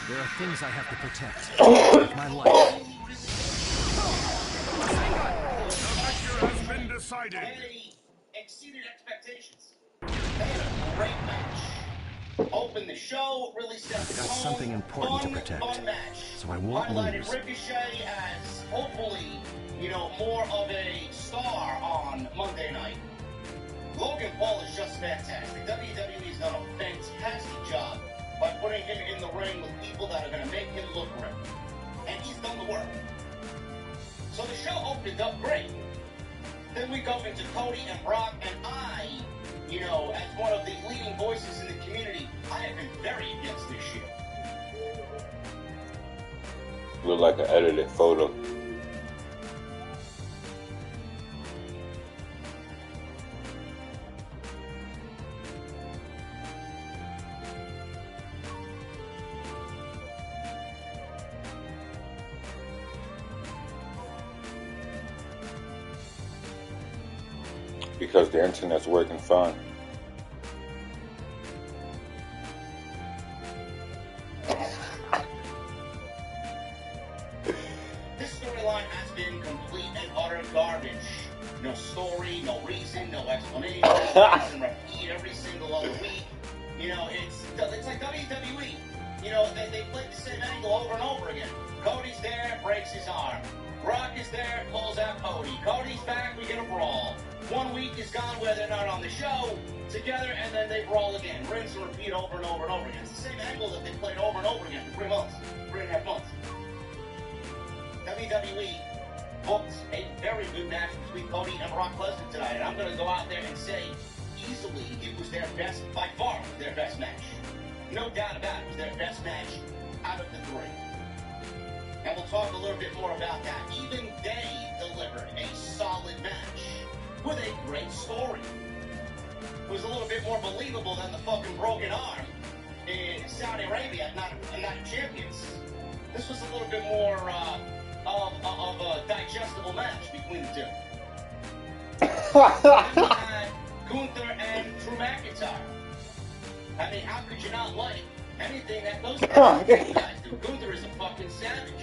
There are things I have to protect. Like my life. decided. They exceeded expectations. They had a great match. Opened the show, really set the tone. Got something important to protect, fun match. so I won't Highlighted lose. Ricochet as hopefully, more of a star on Monday night. Logan Paul is just fantastic. WWE's done a fantastic job by putting him in the ring with people that are going to make him look great. And he's done the work. So the show opened up great. Then we go into Cody and Brock, and I, as one of the leading voices in the community, I have been very against this shit. Look like an edited photo. Because the internet's working fine. This storyline has been complete and utter garbage. No story, no reason, no explanation. And repeat every single other week. It's like WWE. They play the same angle over and over again. Cody's there, breaks his arm. Brock is there, pulls out Cody. Cody's back, we get a brawl. 1 week is gone where they're not on the show together, and then they brawl again. Rinse and repeat over and over and over again. It's the same angle that they played over and over again for 3 months, 3.5 months. WWE booked a very good match between Cody and Brock Lesnar tonight, and I'm going to go out there and say easily it was their best, by far, their best match. No doubt about it, it was their best match out of the three. And we'll talk a little bit more about that. Even they delivered a solid match with a great story. It was a little bit more believable than the fucking broken arm in Saudi Arabia at Night of Champions. This was a little bit more of a digestible match between the two. Then we had Gunther and Drew McIntyre. I mean, how could you not like anything that those guys do? Gunther is a fucking savage.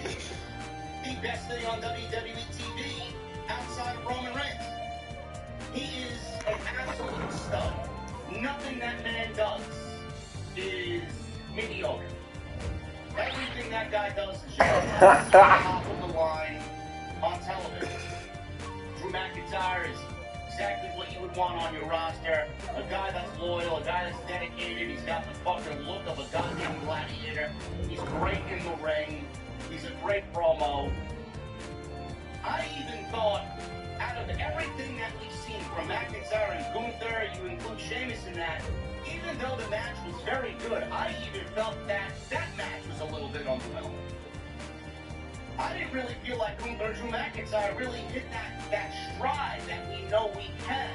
The best thing on WWE TV outside of Roman Reigns. He is an absolute stud. Nothing that man does is mediocre. Everything that guy does is just top of the line on television. Drew McIntyre is exactly what you would want on your roster. A guy that's loyal, a guy that's dedicated. He's got the fucking look of a goddamn gladiator. He's great in the ring. He's a great promo. I even thought, out of everything that we've seen from McIntyre and Gunther, you include Sheamus in that, even though the match was very good, I even felt that match was a little bit underwhelming. I didn't really feel like Gunther and Drew McIntyre really hit that stride that we know we can.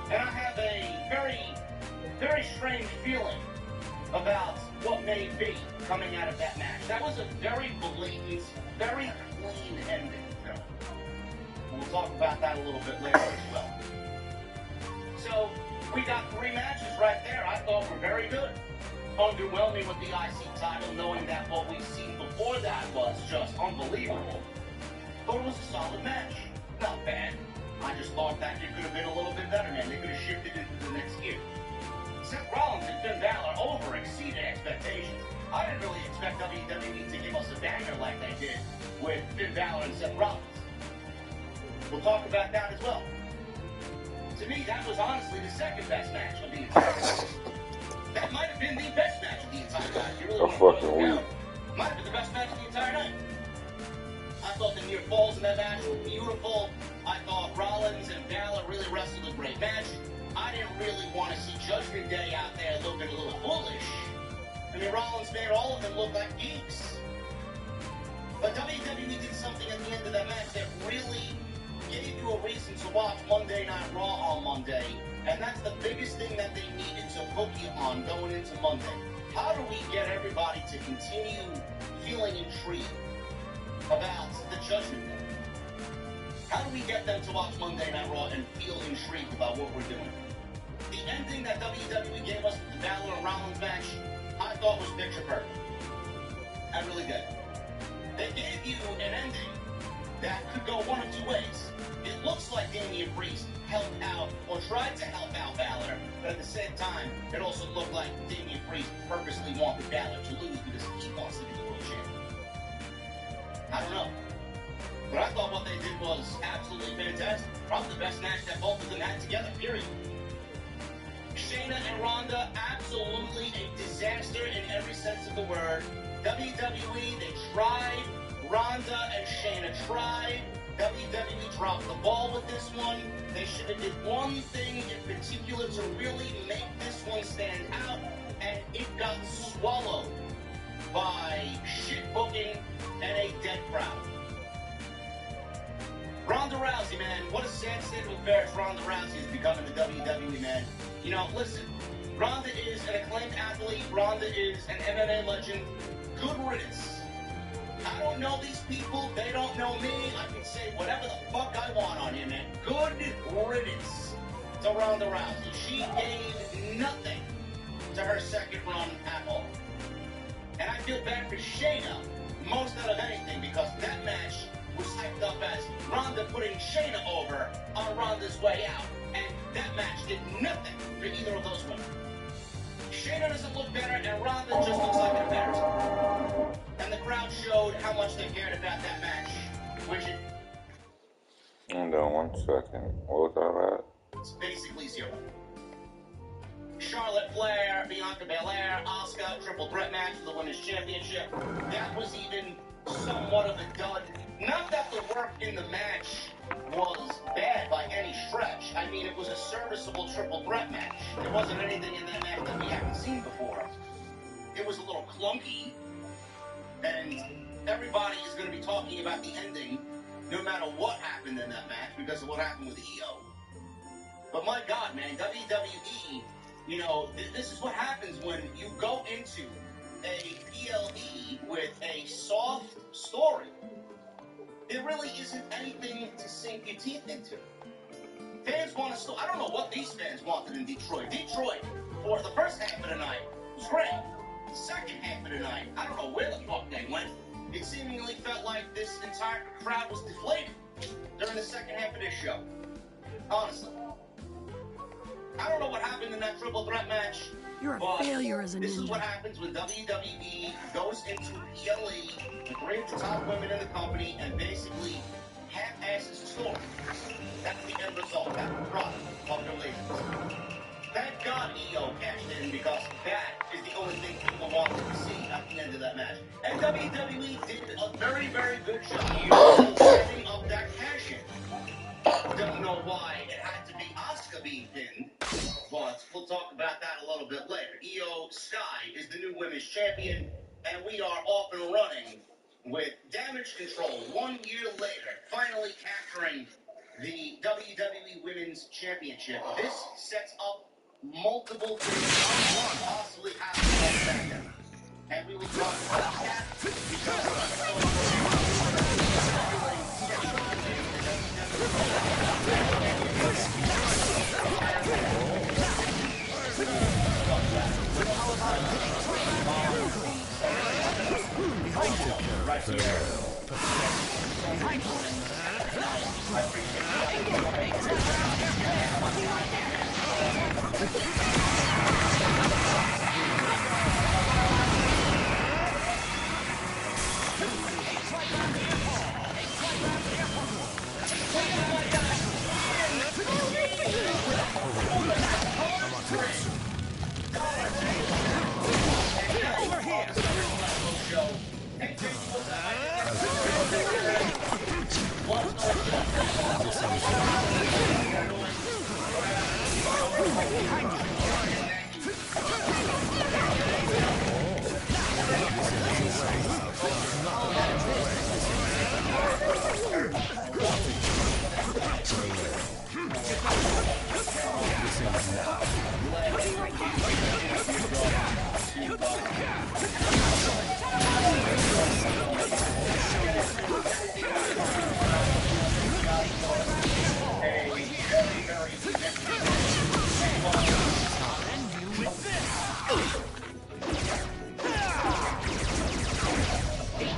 And I have a very, very strange feeling about what may be coming out of that match. That was a very blatant, very clean ending. We'll talk about that a little bit later as well. So, we got 3 matches right there I thought were very good. Underwhelming with the IC title, knowing that what we've seen before that was just unbelievable. But it was a solid match. Not bad. I just thought that it could have been a little bit better, man. They could have shifted into the next gear. Seth Rollins and Finn Balor exceeded expectations. I didn't really expect WWE to give us a banger like they did with Finn Balor and Seth Rollins. We'll talk about that as well. To me, that was honestly the second best match of the entire night. That might have been the best match of the entire night. You really want to put it down. Might have been the best match of the entire night. I thought the near falls in that match were beautiful. I thought Rollins and Balor really wrestled a great match. I didn't really want to see Judgment Day out there looking a little foolish. I mean, Rollins made all of them look like geeks. But WWE did something at the end of that match that really gave you a reason to watch Monday Night Raw on Monday, and that's the biggest thing that they needed to hook you on going into Monday. How do we get everybody to continue feeling intrigued about the Judgment Day? How do we get them to watch Monday Night Raw and feel intrigued about what we're doing? The ending that WWE gave us with the Balor and Rollins match, I thought was picture perfect. I really did. They gave you an ending that could go one of two ways. it looks like Damian Priest helped out or tried to help out Balor, but at the same time, it also looked like Damian Priest purposely wanted Balor to lose because he wants to be the world champion. I don't know. But I thought what they did was absolutely fantastic. Probably the best match that both of them had together, period. Shayna and Ronda, absolutely a disaster in every sense of the word. WWE, they tried. Ronda and Shayna tried. WWE dropped the ball with this one. They should have did one thing in particular to really make this one stand out, and it got swallowed by shit booking and a dead crowd. Ronda Rousey, man, what a sad state of affairs Ronda Rousey is becoming the WWE, man. You know, listen, Ronda is an acclaimed athlete. Ronda is an MMA legend. Good riddance. I don't know these people. They don't know me. I can say whatever the fuck I want on here, man. Good riddance to Ronda Rousey. She gave nothing to her second run at all. And I feel bad for Shayna most out of anything because that match was hyped up as Ronda putting Shayna over on Ronda's way out. And that match did nothing for either of those women. Shayna doesn't look better, and Ronda just looks like an embarrassment. And the crowd showed how much they cared about that match, which it... Hold on 1 second. What was all that? It's basically zero. Charlotte Flair, Bianca Belair, Asuka, triple threat match for the women's championship. That was even somewhat of a dud. Not that the work in the match was bad by any stretch. I mean, it was a serviceable triple threat match. There wasn't anything in that match that we haven't seen before. It was a little clunky, and everybody is going to be talking about the ending no matter what happened in that match because of what happened with EO. But my God, man, WWE, you know, this is what happens when you go into a PLE with a soft story. There really isn't anything to sink your teeth into. Fans want to I don't know what these fans wanted in Detroit. Detroit, for the first half of the night, was great. The second half of the night, I don't know where the fuck they went. It seemingly felt like this entire crowd was deflated during the second half of this show. Honestly. I don't know what happened in that triple threat match. You're a failure as a This ninja. is what happens when WWE goes into PLE with 3 of the top women in the company and basically half-asses the story. That's the end result. That's the product of their laziness. Thank God EO cashed in because that is the only thing people wanted to see at the end of that match. And WWE did a very, very good job of setting up that cash-in. Don't know why it had to be Asuka being pinned, but we'll talk about that a little bit later. Io Sky is the new women's champion, and we are off and running with Damage Control 1 year later, finally capturing the WWE Women's Championship. This sets up multiple things possibly happening on SmackDown. And we will talk about that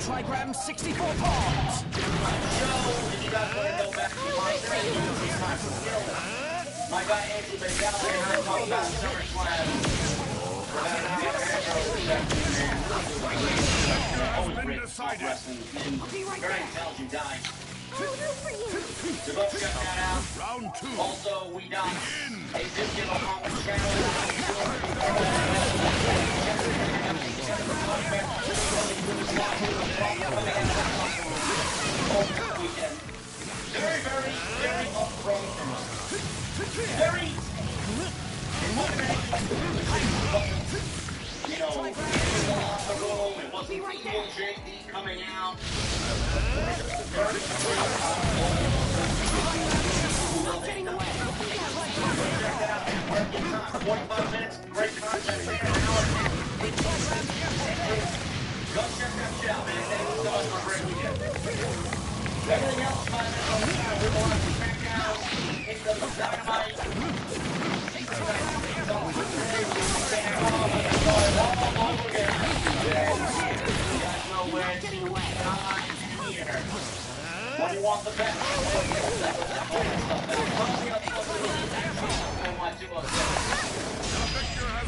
Trigram 64 pounds. So, if you guys want to go back to my got Anthony McDowell and I talk about SummerSlam for about an hour and a half this afternoon, man. Always great to talk wrestling with him. Very intelligent guy. So go check that out. Round 2. Also, we got a video on the channel. Very, very, very upfront. Very, you know, in the room, it wasn't evil JD coming out. Getting away. Check that out, man. Work your time. 45 minutes, great content there. An hour and a half. Go check that shit out, man. Thank you so much for bringing me here. Everything else, 5 minutes on the time. We're going to SmackDown. Hit the Dynamite. Getting away. What do you want the best?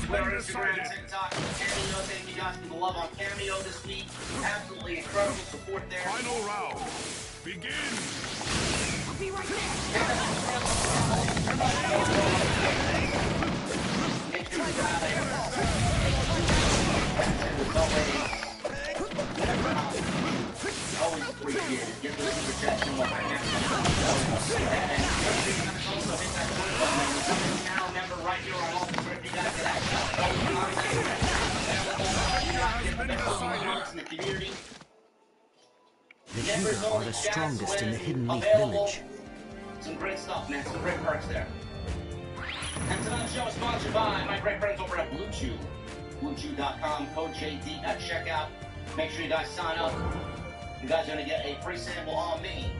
Twitter, Instagram, TikTok, Cameo. Thank you guys for the love on Cameo this week. Absolutely incredible support there. Final round. Begin. I'll be right there. Make sure you guys always appreciate it. Get the super chat from my hand. And also hit that join button. Now remember right here on all the you guys get access. In the community. The Hero are the strongest in the Hidden Leaf Village. Some great stuff, man. Some great perks there. And tonight's show is sponsored by my great friends over at Blue Chew. BlueChew.com, code JD at checkout. Make sure you guys sign up. You guys are going to get a free sample on me.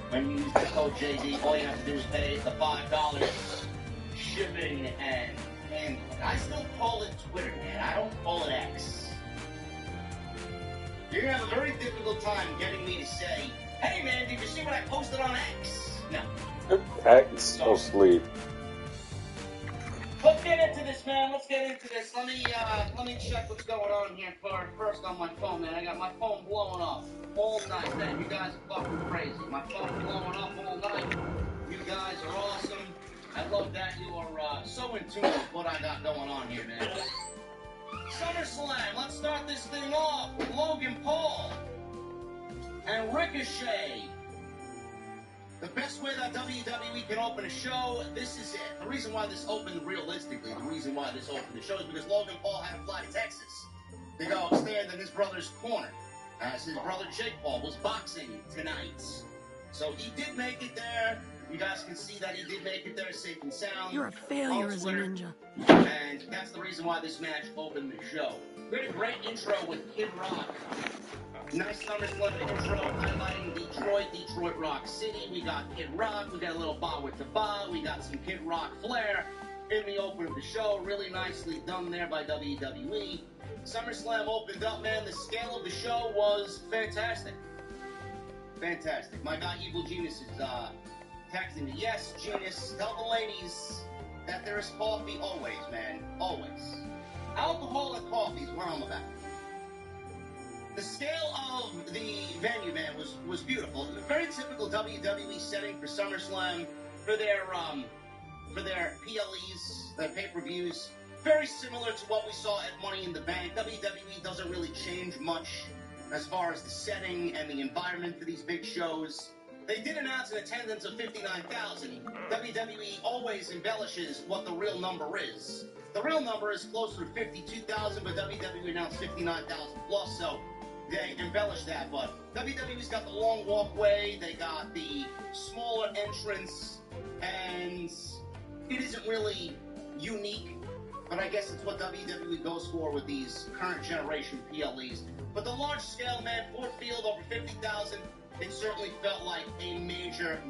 When you use the code JD, all you have to do is pay the $5 shipping and handling. I still call it Twitter, man. I don't call it X. You're going to have a very difficult time getting me to say, hey, man, did you see what I posted on X? No. X or sleep. Let's get into this, man. Let's get into this. Let me check what's going on here first on my phone, man. I got my phone blowing up all night, man. You guys are fucking crazy. My phone blowing up all night. You guys are awesome. I love that you are so in tune with what I got going on here, man. SummerSlam. Let's start this thing off with Logan Paul and Ricochet. The best way that WWE can open a show, this is it. The reason why this opened realistically, the reason why this opened the show is because Logan Paul had to fly to Texas to go stand in his brother's corner, as his brother Jake Paul was boxing tonight. So he did make it there. You guys can see that he did make it there safe and sound. You're a failure as a ninja. And that's the reason why this match opened the show. We had a great intro with Kid Rock. Nice SummerSlam intro highlighting Detroit Rock City. We got Kid Rock, we got a little ba with the ba, we got some Kid Rock flair in the open of the show. Really nicely done there by WWE. SummerSlam opened up, man. The scale of the show was fantastic. Fantastic. My guy Evil Genius is texting me. Yes, Genius, tell the ladies that there is coffee always, man. Always. Alcohol and coffee is what I'm about. The scale of the venue, man, was beautiful. A very typical WWE setting for SummerSlam, for their PLEs, their pay-per-views. Very similar to what we saw at Money in the Bank. WWE doesn't really change much as far as the setting and the environment for these big shows. They did announce an attendance of 59,000. WWE always embellishes what the real number is. The real number is closer to 52,000, but WWE announced 59,000 plus, so they embellished that. But WWE's got the long walkway, they got the smaller entrance, and it isn't really unique, but I guess it's what WWE goes for with these current generation PLEs. But the large scale, man, Ford Field, over 50,000, it certainly felt like a major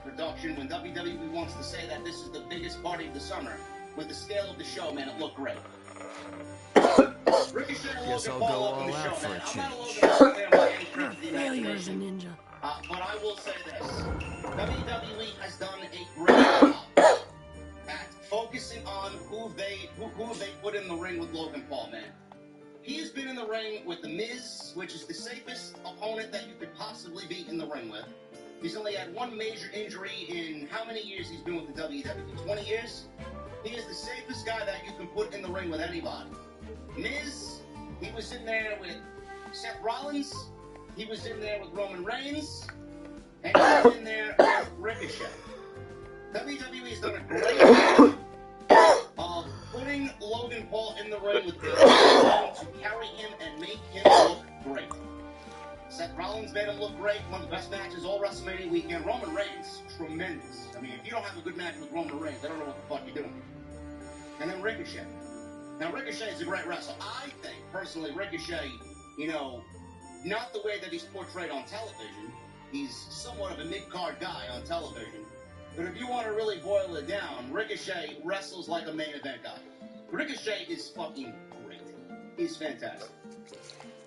production. When WWE wants to say that this is the biggest party of the summer, with the scale of the show, man, it looked great. Ricochet and Logan Paul up in the show, man. I'm not a Logan Paul fan by any stretch of the Failure as a imagination. ninja. But I will say this. WWE has done a great job on who they put in the ring with Logan Paul, man. He has been in the ring with The Miz, which is the safest opponent that you could possibly be in the ring with. He's only had one major injury in how many years he's been with the WWE? 20 years? He is the safest guy that you can put in the ring with anybody. Miz, he was in there with Seth Rollins. He was in there with Roman Reigns. And he was in there with Ricochet. WWE's done a great job of putting Logan Paul in the ring with Bill to carry him and make him look great. Seth Rollins made him look great. One of the best matches all WrestleMania weekend. Roman Reigns, tremendous. I mean, if you don't have a good match with Roman Reigns, I don't know what the fuck you're doing. And then Ricochet. Now, Ricochet is a great wrestler. I think, personally, Ricochet, you know, not the way that he's portrayed on television. He's somewhat of a mid-card guy on television. But if you want to really boil it down, Ricochet wrestles like a main event guy. Ricochet is fucking great. He's fantastic.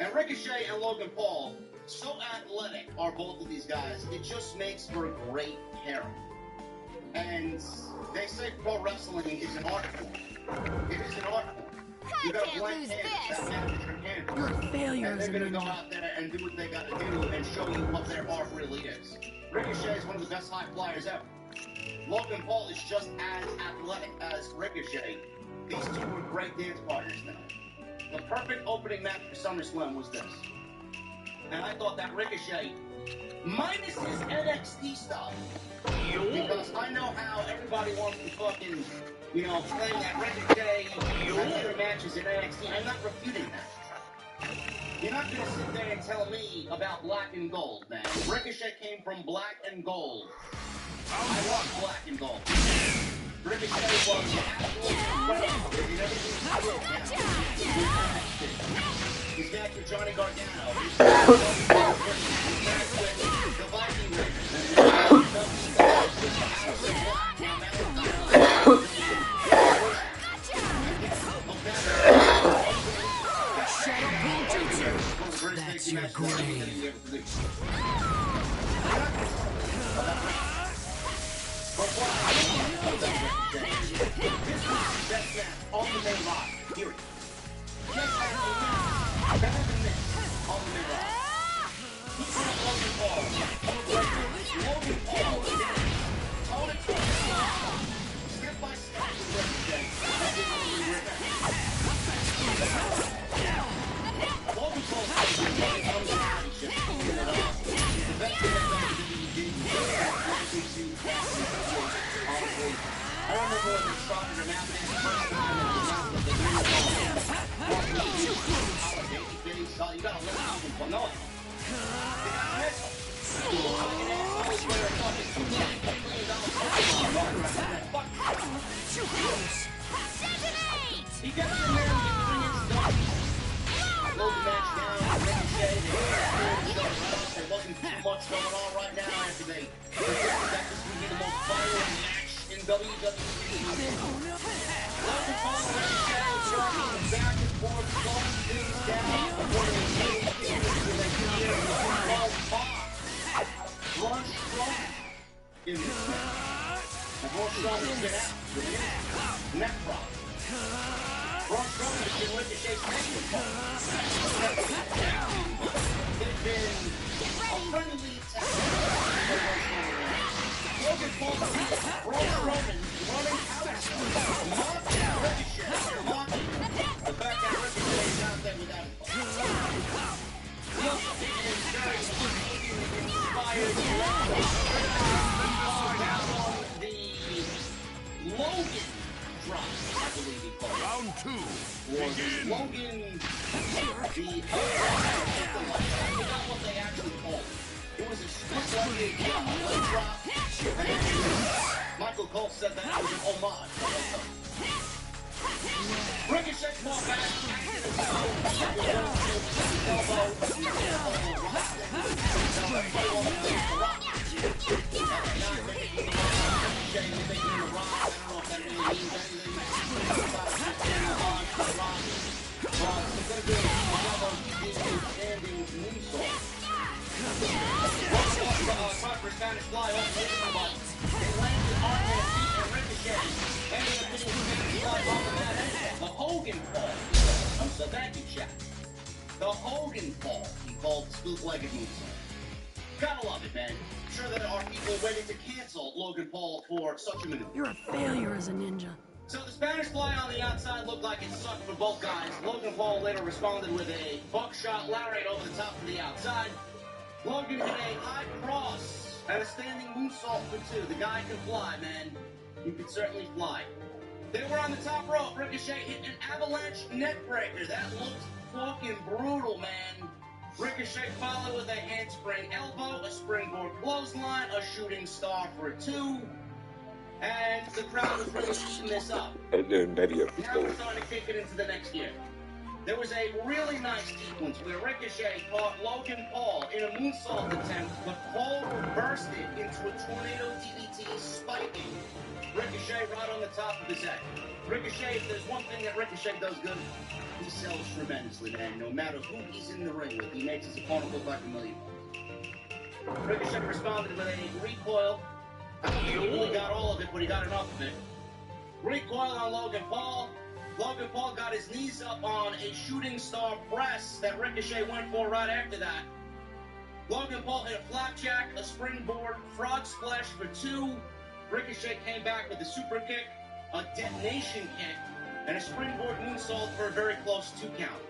And Ricochet and Logan Paul, so athletic are both of these guys, it just makes for a great pairing. And they say pro wrestling is an art form. It is an art form. You got blank hands, that matches your hand. You're a failure and as a they're gonna ninja. go out there and do what they gotta do and show you what their art really is. Ricochet is one of the best high flyers ever. Logan Paul is just as athletic as Ricochet. These two were great dance partners now. The perfect opening match for SummerSlam was this. And I thought that Ricochet, minus his NXT stuff, because I know how everybody wants to fucking, you know, claim that Ricochet has better matches in NXT. I'm not refuting that. You're not going to sit there and tell me about black and gold, man. Ricochet came from black and gold. I love black and gold. Ricochet was absolutely incredible. He did everything he could. He's back with Johnny Gargano. He's back with the Viking Raiders. That's your grave. But what I love about Ricochet, this was his best match on the main roster, period. Just had a match better than this on the main roster. He put up Logan Paul. Logan Paul did it toe to toe, step by step with Ricochet. That didn't really work out. Logan Paul is the championship. The best thing that WWE did was honestly, I don't know whether it's stronger than now, but it's the first time that it's not that they're you gotta let Logan Paul know it. They got an asshole. Like an asshole is where a fucking $2 million fuck. He gets in there and gets 3 inches done. Slow the match down, Ricochet, there wasn't too much going on right now after they predicted that this would be the most violent match in WWE. Logan Paul and Ricochet walking back and forth, slowing things down before they change things to the gear of Braun Strowman in this match. And Braun Strowman's been out with his neck problem. Braun Strowman has been Ricochet's negative part. They've been a friendly attack. Logan Paul sees Braun Strowman running out of stuff. Mocking Ricochet. Mocking the fact that Ricochet is out there without his ball. Look, it is very inspired. Down on the Logan drop, I believe he called it. Round 2. Was Begin. Logan I forgot what they actually called it. It was a split leg drop. And Michael Cole said that it was an homage. Ricochet fought back. Spanish fly off the but they landed on their feet and Ricochet ended up getting Spanish fly Hogan Paul, he called the split-legged moonsault. Gotta love it, man. I'm sure there are people ready to cancel Logan Paul for such a maneuver. You're a failure as a ninja. So the Spanish fly on the outside looked like it sucked for both guys. Logan Paul later responded with a buckshot lariat over the top of the outside. Logan hit a high cross and a standing moonsault for two. The guy can fly, man. He can certainly fly. They were on the top rope. Ricochet hit an avalanche neckbreaker. That looked fucking brutal, man. Ricochet followed with a handspring elbow, a springboard clothesline, a shooting star for a two. And the crowd was really eating this up. Now we're starting to kick it into the next year. There was a really nice sequence where Ricochet caught Logan Paul in a moonsault attempt, but Paul reversed it into a tornado DDT, spiking Ricochet right on the top of his head. Ricochet, if there's one thing that Ricochet does good, he sells tremendously, man. No matter who he's in the ring with, he makes his opponent look like a million. Ricochet responded with a recoil. I don't think he really got all of it, but he got enough of it. Recoil on Logan Paul. Logan Paul got his knees up on a shooting star press that Ricochet went for right after that. Logan Paul hit a flapjack, a springboard, frog splash for two. Ricochet came back with a super kick, a detonation kick, and a springboard moonsault for a very close 2 count.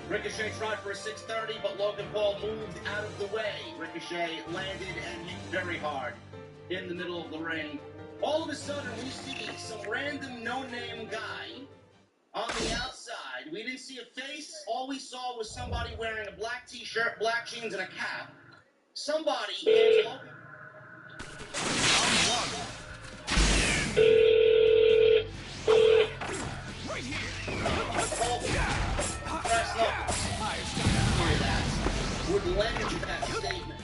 Ricochet tried for a 630, but Logan Paul moved out of the way. Ricochet landed and hit very hard in the middle of the ring. All of a sudden, we see some random no-name guy on the outside. We didn't see a face. All we saw was somebody wearing a black t-shirt, black jeans, and a cap. Somebody hands Logan. Right here. Press Logan. That would lend to that statement.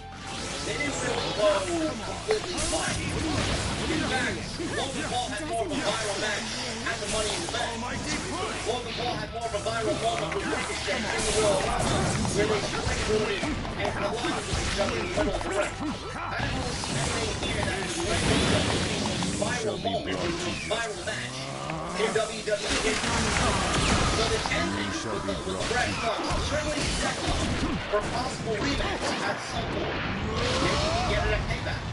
They didn't really go completely fine. In fact, Logan Paul had more of a viral match at the Money in the Bank. Logan Paul had more of a viral moment with Ricochet in the Royal Rumble, where they springboarded and collided with each other in the middle of the ring. I didn't really see anything here that was a viral moment or a viral match in WWE history. So this ended with the Brett Club certainly set up for possible rematch at some point. Maybe get it at Payback.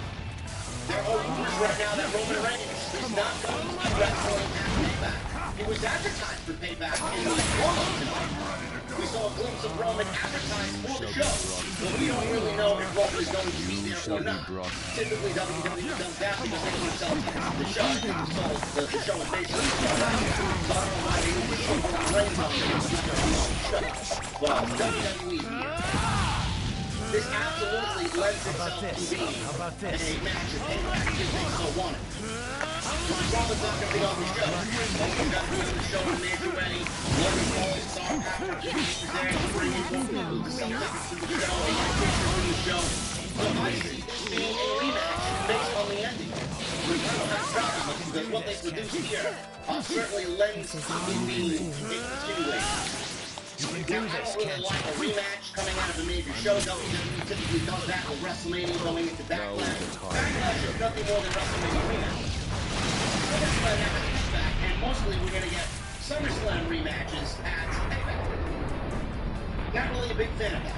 There are rumors right now that Roman Reigns is not going to be wrestling at Payback. It was advertised for Payback in the promo tonight. We saw a glimpse of Roman advertised for the show, but we don't really know if Roman is going to be there or not. Typically, WWE does that because they want to sell tickets to the show. I think the show is basically sold out, so I don't know why they would put Roman Reigns on there. It's not going to be on the show. Well, WWE here. This absolutely lends itself to being a match of Payback if they so want it. Roman's not going to be on the show. Roman's got to be on the show in a major way. Logan Paul is star power. He's there to bring in more people to sell tickets to the show. He gets pictures in the show. So I see this being a rematch based on the ending. Which I don't have a problem with because what they produced here certainly lends to being a continuation. Now, I don't really like a rematch coming out of a major show. WWE typically does that with WrestleMania going into Backlash. Backlash is nothing more than WrestleMania rematch. So that's why they have Payback, and mostly we're going to get SummerSlam rematches at Payback. Not really a big fan of that.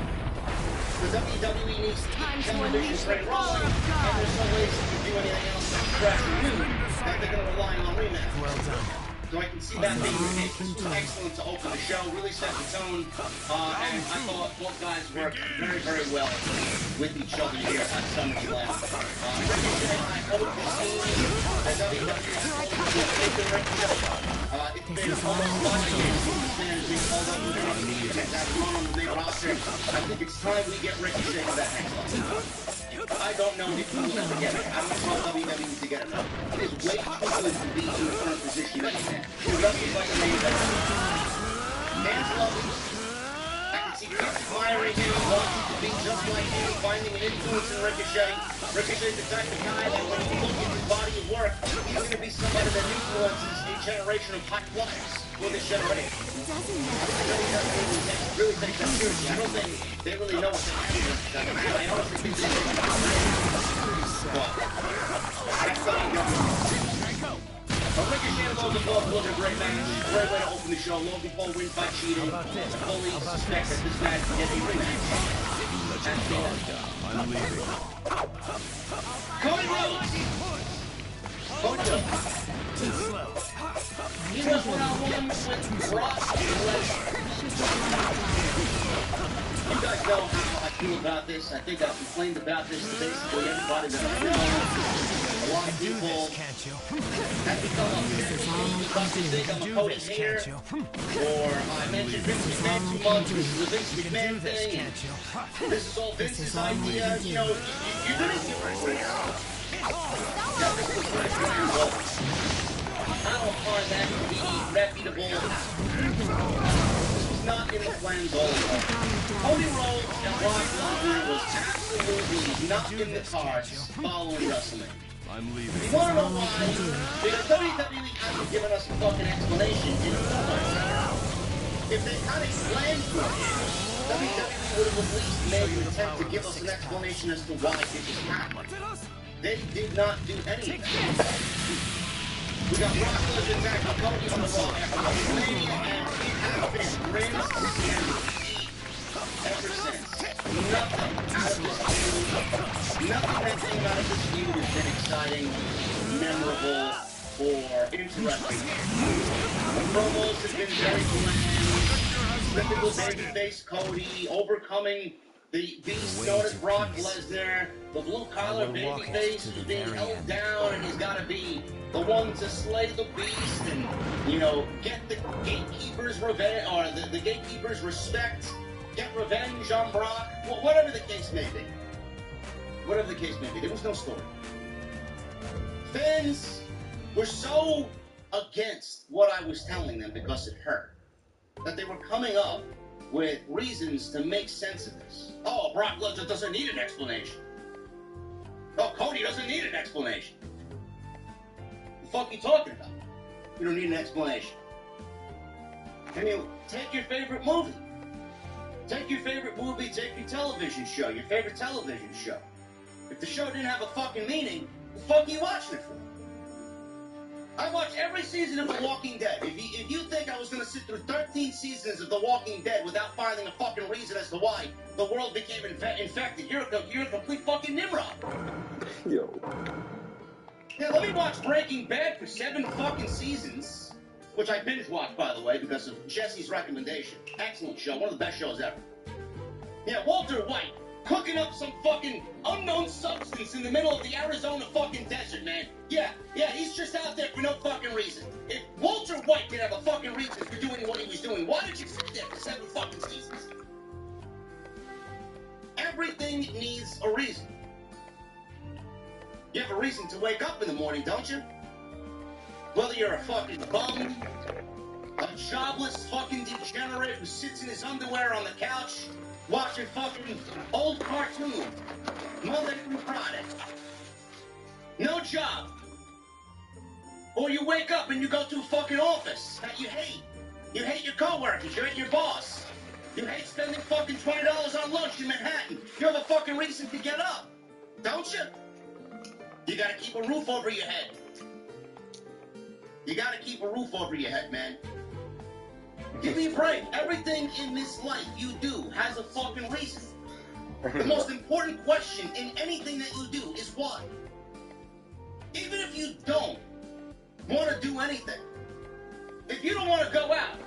The WWE needs to keep television train rolling, and there's no ways to do anything else that's fresh and new that they're going to rely on rematches. Well done. So I can see that being the case. This was excellent to open the show, really set the tone, and I thought both guys worked very, very well with each other here at SummerSlam. Ricochet, I hope this team that WWE is going to take the Ricochet. It's been almost 5 years since this man has been called up with WWE and has run on the main roster. I think it's time we get Ricochet to that next level. I don't know if we will ever get it. I don't know WWE to get it. It is way too good to be in the current position that he's in. He wrestles like a main event. Man's lovely. I can see kids admiring him, wanting to be just like him, finding an influence in Ricochet. Ricochet's the type of guy that when you look at his body of work, he's going to be somebody that influences a generation of high flyers for this generation. Really take that seriously. I don't think they really know what they have. I honestly think they take that seriously. But that's what I'm going to do. Ricochet and Logan the book was a great match. Great way to open the show. Logan Paul wins by cheating. I fully suspect that this match will get a rematch. I'm leaving. Cody Rhodes! Cody Rhodes. He was one-on-one with Brock Lesnar. You guys know how I feel about this. I think I've complained about this to basically everybody that I know. A lot of people have become because they think I'm a Cody hater, or I mentioned Vince McMahon too much. This is a Vince McMahon thing. This is all Vince's idea. You know, you're gonna see right now. I don't find that to be reputable. Not in the plans all along. Cody Rhodes and Brock Lesnar was absolutely not in the cards following WrestleMania. I'm leaving. You want to know why? Because WWE hasn't given us a fucking explanation in a fortnight. If they had a plan for it, WWE would have at least made an attempt to give us an explanation as to why it just happened. They did not do anything. We got Brock Lesnar attacking Cody on the Raw after WrestleMania, and it has been rinsed and repeat ever since. Nothing out of this feud, nothing that came out of this feud has been exciting, memorable, or interesting. The promos have been very bland. Typical babyface Cody overcoming the beast known as Brock Lesnar, the blue-collar babyface who's being held down, and he's got to be the one to slay the beast and, you know, get the gatekeepers' revenge, or the gatekeepers' respect, get revenge on Brock, whatever the case may be. Whatever the case may be, there was no story. Fans were so against what I was telling them because it hurt, that they were coming up with reasons to make sense of this. Oh, Brock Lesnar doesn't need an explanation. Oh, Cody doesn't need an explanation. The fuck you talking about? You don't need an explanation. I mean, take your favorite movie. Take your favorite movie, take your television show, your favorite television show. If the show didn't have a fucking meaning, the fuck are you watching it for? I watched every season of The Walking Dead. If you think I was going to sit through 13 seasons of The Walking Dead without finding a fucking reason as to why the world became infected, you're a complete fucking Nimrod. Yo. Yeah, let me watch Breaking Bad for 7 fucking seasons, which I binge watched, by the way, because of Jesse's recommendation. Excellent show, one of the best shows ever. Yeah, Walter White, cooking up some fucking unknown substance in the middle of the Arizona fucking desert, man. Yeah, he's just out there for no fucking reason. If Walter White did have a fucking reason for doing what he was doing, why did you sit there for 7 fucking seasons? Everything needs a reason. You have a reason to wake up in the morning, don't you? Whether you're a fucking bum, a jobless fucking degenerate who sits in his underwear on the couch, watching fucking old cartoons, Monday through Friday. No job. Or you wake up and you go to a fucking office that you hate. You hate your coworkers, you hate your boss. You hate spending fucking $20 on lunch in Manhattan. You have a fucking reason to get up, don't you? You gotta keep a roof over your head. You gotta keep a roof over your head, man. Give me a break. Everything in this life you do has a fucking reason. The most important question in anything that you do is why. Even if you don't want to do anything, if you don't want to go out,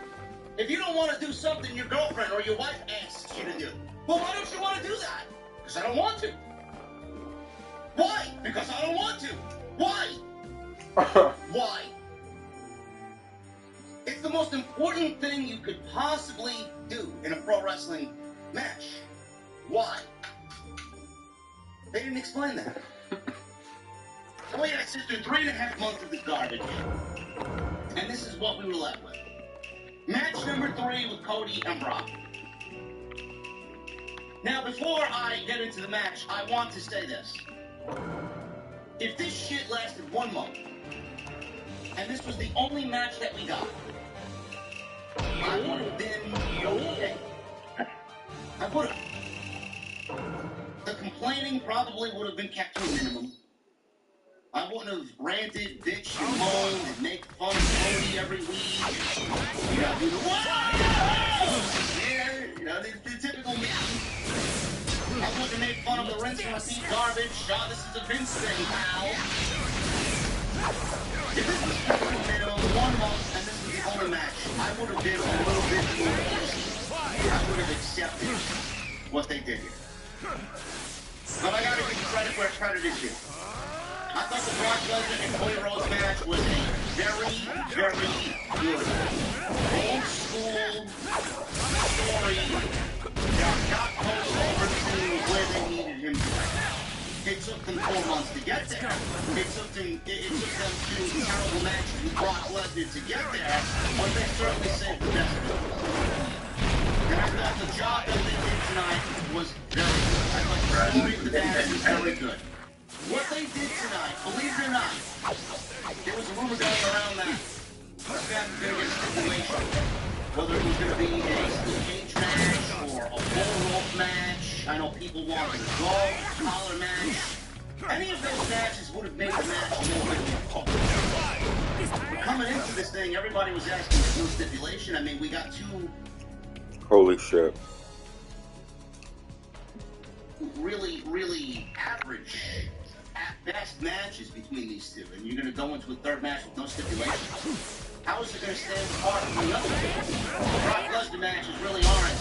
if you don't want to do something your girlfriend or your wife asks you to do, well, why don't you want to do that? Because I don't want to. Why? Because I don't want to. Why? Why? It's the most important thing you could possibly do in a pro wrestling match. Why? They didn't explain that. So we had to sit through 3.5 months of this garbage. And this is what we were left with. Match number 3 with Cody and Brock. Now, before I get into the match, I want to say this. If this shit lasted 1 month, and this was the only match that we got, I would have been okay. I would have. The complaining probably would have been kept to a minimum. I wouldn't have ranted, bitched, and moaned, and make fun of Cody every week. You know, do the yeah, you know, the typical me. I wouldn't have made fun of the rinse and repeat garbage. Oh, this is a Vince thing, pal. If this was minimum 1 month and this was the only match, I would have been a little bit more easy. I would have accepted what they did here. But I gotta give you credit where credit is due. I thought the Brock Lesnar and Cody Rhodes match was a very, very good, old school story that got Cody over to where they needed him to be. It took them 4 months to get there. It took them 2 terrible matches with Brock Lesnar to get there, but they certainly saved the best of it. And I thought the job that they did tonight was very good. I thought the story of the match was very good. What they did tonight, believe it or not, there was a rumor going around that this match was going to get a stipulation. Whether it was going to be a steel cage match or a bull rope match. I know people wanted a dog collar match. Any of those matches would have made the match a little bit more fun. Coming into this thing, everybody was asking for no stipulation. I mean, we got 2... Holy shit. Really, really average, at best matches between these two, and you're going to go into a third match with no stipulation. How is it going to stand apart from another two? The Brock Lesnar matches really aren't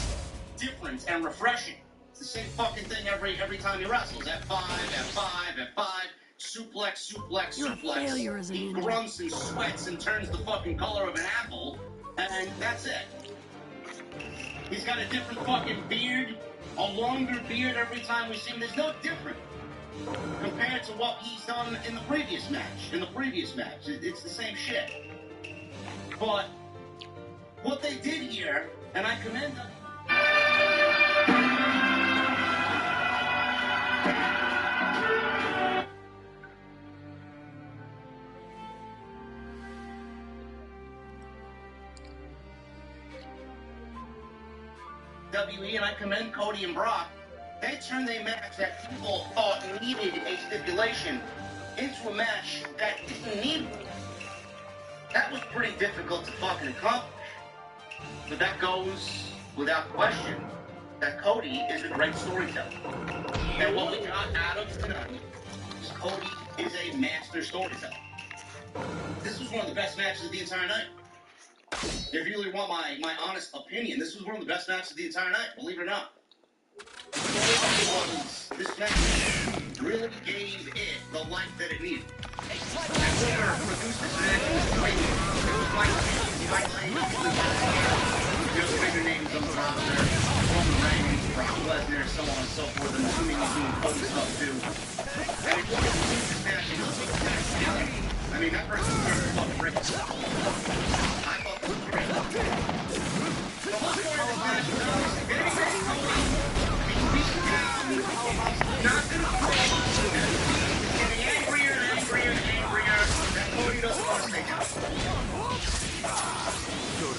different and refreshing. It's the same fucking thing every time he wrestles. F5, F5, F5, suplex, suplex, suplex. He grunts and sweats and turns the fucking color of an apple, and that's it. He's got a different fucking beard. A longer beard every time we see him. There's no different compared to what he's done in the previous match. It's the same shit. But what they did here, and I commend them. WWE, and I commend Cody and Brock. They turned a match that people thought needed a stipulation into a match that didn't need one. That was pretty difficult to fucking accomplish. But that goes without question that Cody is a great storyteller. And what we got out of tonight is Cody is a master storyteller. This was one of the best matches of the entire night. If you really want my honest opinion, this was one of the best matches of the entire night, believe it or not. This match really gave it the life that it needed. And whoever produced this match was great. It was like just bigger names on the roster, Roman Reigns, Brock Lesnar, so on and so forth. I'm assuming he's doing Cody stuff too. And if you can produce this match, it looks like I mean, that person turned fucking Rick.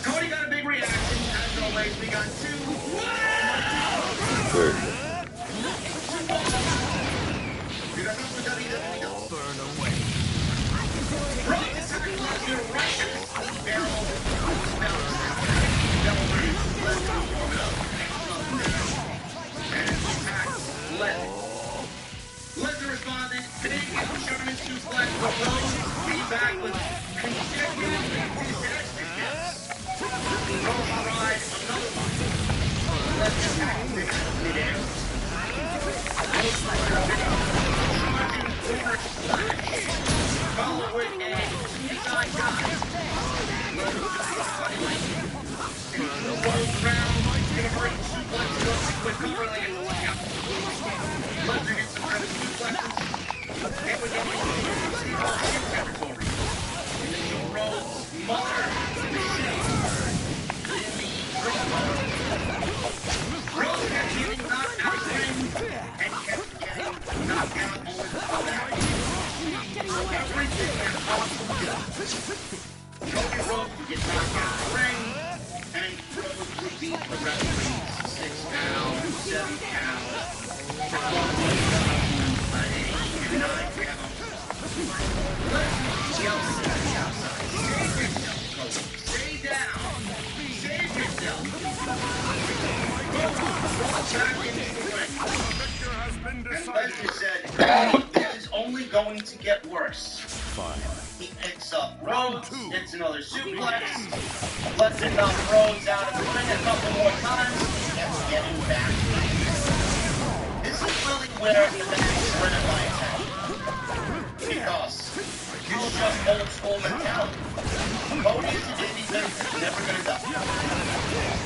Cody got a big reaction. As always, we got 2. You got nothing with WWE. Burn away. Right to second Lesnar, right at the sleep barrel. Lesnar responded, big Sherman suplex for Rhodes. Came back with consecutive disaster hits. Rhodes tried another one. Lesnar attacked Nick midair. Rhodes charging over splash. Followed with a suicide dive. Lesnar just running like and he rolls around, converting suplexes with covering and lockout. Lesnar gets some kind of suplexes. And we're going to see bullshit territory. And then show Rhodes mother in the shade. In the ring. Rhodes kept getting knocked out of the ring and kept getting knocked out only to come back. Everything is awesome. Cody Rhodes would get knocked out of the ring, and Rhodes would beat the referees 6 count, 7 count, 9 count. Stay down. Save yourself. Back into the ring. Victor has been And decided. Lesnar said, this is only going to get worse. He picks up Rhodes, hits another suplex. Lesnar knocks Rhodes out of the ring a couple more times. He kept getting back. This is really where the match is in my attack. Because it's just old school mentality. Cody's an indie business, never gonna die.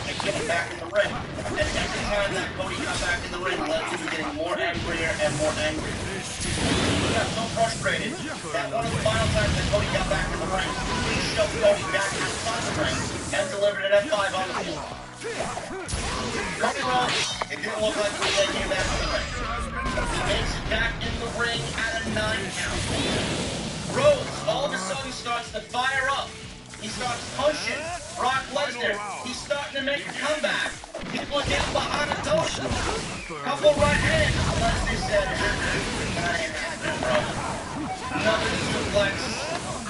They get him back in the ring. And every time that Cody got back in the ring, Lesnar was getting more angrier and more angry. He got so frustrated that one of the final times that Cody got back in the ring, he shoved Cody back outside the ring and delivered an F5 on the floor. Cody Rhodes, it didn't look like Cody came back in the ring. He makes it back in the ring at a 9 count. Rhodes all of a sudden starts to fire up. He starts pushing Brock Lesnar. He's starting to make a comeback. People are getting behind the door. Couple right hands. Lesnar said, "That ain't happening, bro." Another suplex.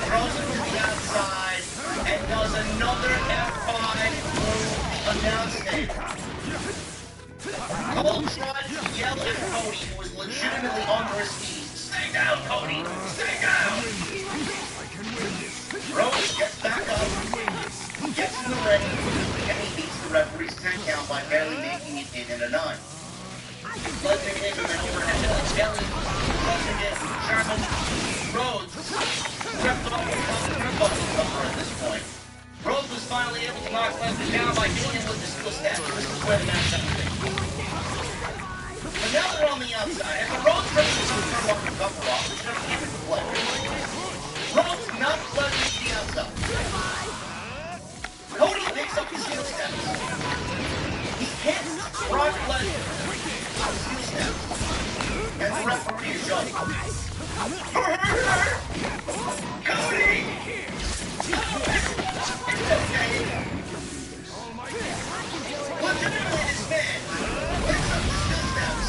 Throws him to the outside and does another F5 through the announce table. Cole tried to yell at Cody, who was legitimately under his knees. Stay down, Cody! Stay down! Rhodes gets back up, gets in the ring, and he beats the referee's 10 count by barely making it in a 9. Lesnar gave him an overhead belly. Lesnar gave him German. Rhodes crept off the cover at this point. Rhodes was finally able to knock Lesnar down by hitting him with the steel step. This is where the match ended. But now they're on the outside, and the Rhodes ready to turn off the cover off, which never came into play. Rhodes knocks Lesnar to the outside. Cody picks up the steel steps. He hits Brock Lesnar with the steel steps. And the referee is showing. Cody! It's okay. Legitimately, this man picks up the steel steps,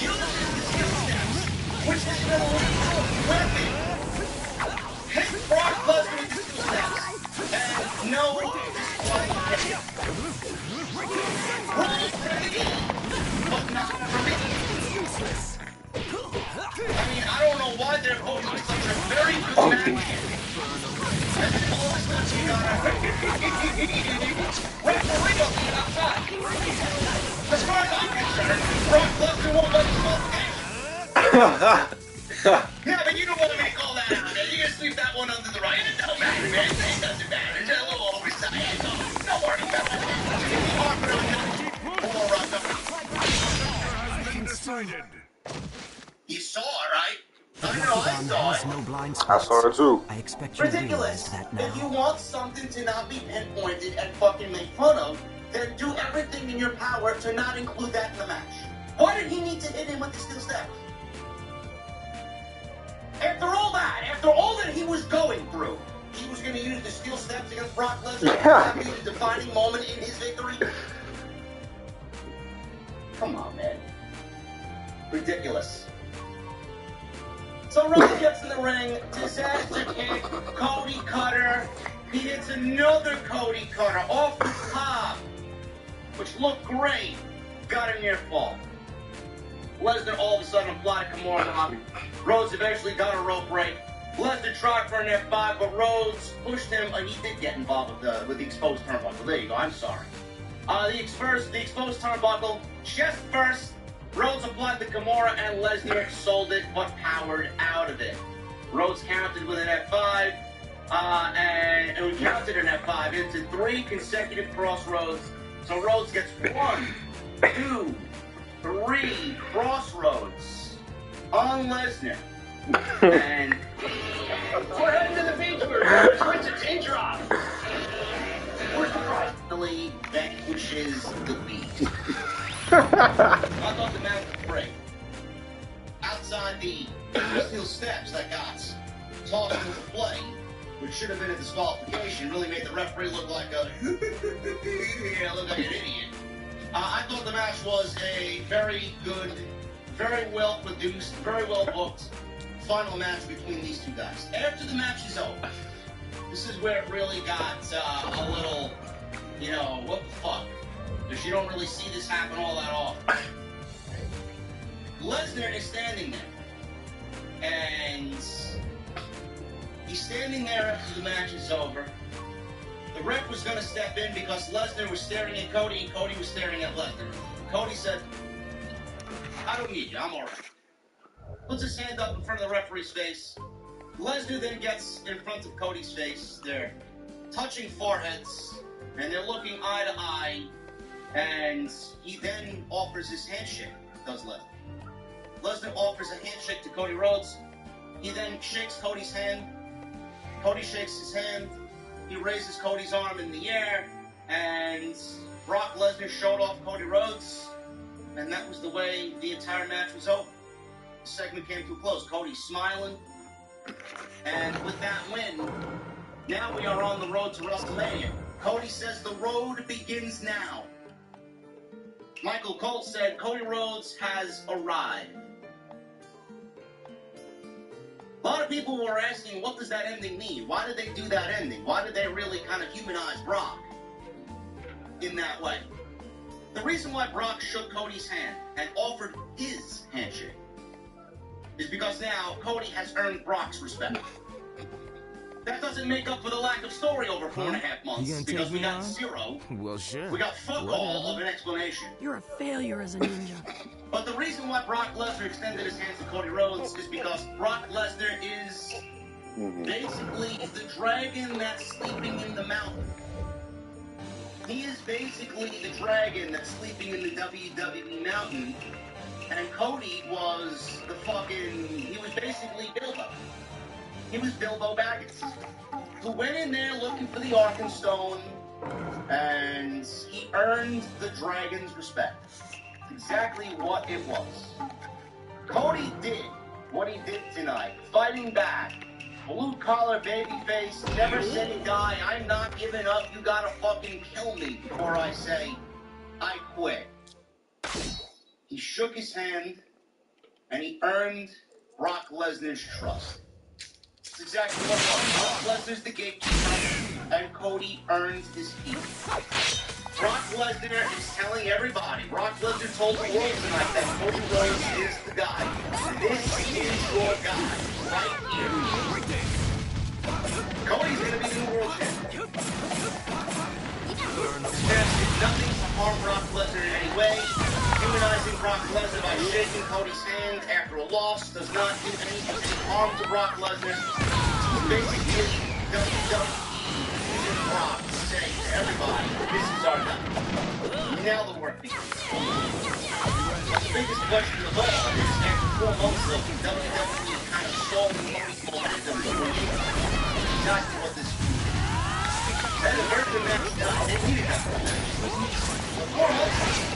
uses the steel steps, which is an illegal weapon, hits Brock Lesnar with the steel steps, and no disqualification. Right for me, but not for me. I mean, I don't know why they're both such a very good match. And then all of a sudden you got a referee on the outside. As far as I'm concerned, Brock Lesnar won't let his qualification. Yeah, but you don't want me to call that out, man. You can sweep that one under the rug. It don't matter, man. It doesn't matter. It's a little oversized. Don't worry about it. Decided. You saw it, right? I know, I saw it. No blind I spots. saw it too. I expect you Ridiculous. realized that If you now. want something to not be pinpointed and fucking made fun of, then do everything in your power to not include that in the match. Why did he need to hit him with the steel steps? After all that he was going through, he was going to use the steel steps against Brock Lesnar. That be the defining moment in his victory. Come on, man. Ridiculous. So Rhodes gets in the ring, disaster kick, Cody Cutter. He hits another Cody Cutter off the top, which looked great. Got a near fall. Lesnar all of a sudden applied a Kimura lock. Rhodes eventually got a rope break. Lesnar tried for an F5, but Rhodes pushed him. He did get involved with the exposed turnbuckle. There you go. I'm sorry. The exposed turnbuckle, chest first. Rhodes applied the Kimura and Lesnar sold it, but powered out of it. Rhodes counted with an F5, and we counted an F5 into 3 consecutive crossroads. So Rhodes gets 1, 2, 3 crossroads on Lesnar. And we're heading to the beach where it's a team drop. Finally vanquishes the beast. I thought the match was great. Outside the steel steps that got tossed into play, which should have been a disqualification, really made the referee look like a look like an idiot. I thought the match was a very good, very well produced, very well booked final match between these two guys. After the match is over, this is where it really got a little, you know, what the fuck? Because you don't really see this happen all that often. Lesnar is standing there, and he's standing there after the match is over. The ref was going to step in because Lesnar was staring at Cody, and Cody was staring at Lesnar. Cody said, "I don't need you, I'm alright." Puts his hand up in front of the referee's face. Lesnar then gets in front of Cody's face. They're touching foreheads, and they're looking eye to eye, and he then offers his handshake, does Lesnar. Lesnar offers a handshake to Cody Rhodes. He then shakes Cody's hand. Cody shakes his hand. He raises Cody's arm in the air, and Brock Lesnar showed off Cody Rhodes, and that was the way the entire match was over. The segment came to a close. Cody smiling, and with that win, now we are on the road to WrestleMania. Cody says the road begins now. Michael Cole said Cody Rhodes has arrived. A lot of people were asking, what does that ending mean? Why did they do that ending? Why did they really kind of humanize Brock in that way? The reason why Brock shook Cody's hand and offered his handshake is because now Cody has earned Brock's respect. That doesn't make up for the lack of story over 4.5 months, because we got zero. Well, sure. We got fuck all of an explanation. You're a failure as a ninja. But the reason why Brock Lesnar extended his hands to Cody Rhodes is because Brock Lesnar is basically the dragon that's sleeping in the mountain. He is basically the dragon that's sleeping in the WWE mountain, and Cody was he was basically Bilbo. He was Bilbo Baggins, who went in there looking for the Arkenstone, and he earned the dragon's respect. Exactly what it was. Cody did what he did tonight, fighting back. Blue collar babyface, never say die, I'm not giving up, you gotta fucking kill me before I say, I quit. He shook his hand, and he earned Brock Lesnar's trust. That's exactly what it was. Brock Lesnar's the gatekeeper, and Cody earned his heat. Brock Lesnar is telling everybody. Brock Lesnar told the world tonight that Cody Rhodes is the guy. This is your guy, right here. Cody's gonna be the new world champion. This match did nothing to harm Brock Lesnar in any way. Humanizing Brock Lesnar by shaking Cody's hand after a loss does not do any harm to Brock Lesnar. Basically, WWE using Brock to say to everybody, this is our guy. Now the work begins. The biggest question of all is, after 4 months of WWE kind of stalling Cody's momentum before you exactly what this is. And the version of match done, they needed that for match. 4 months.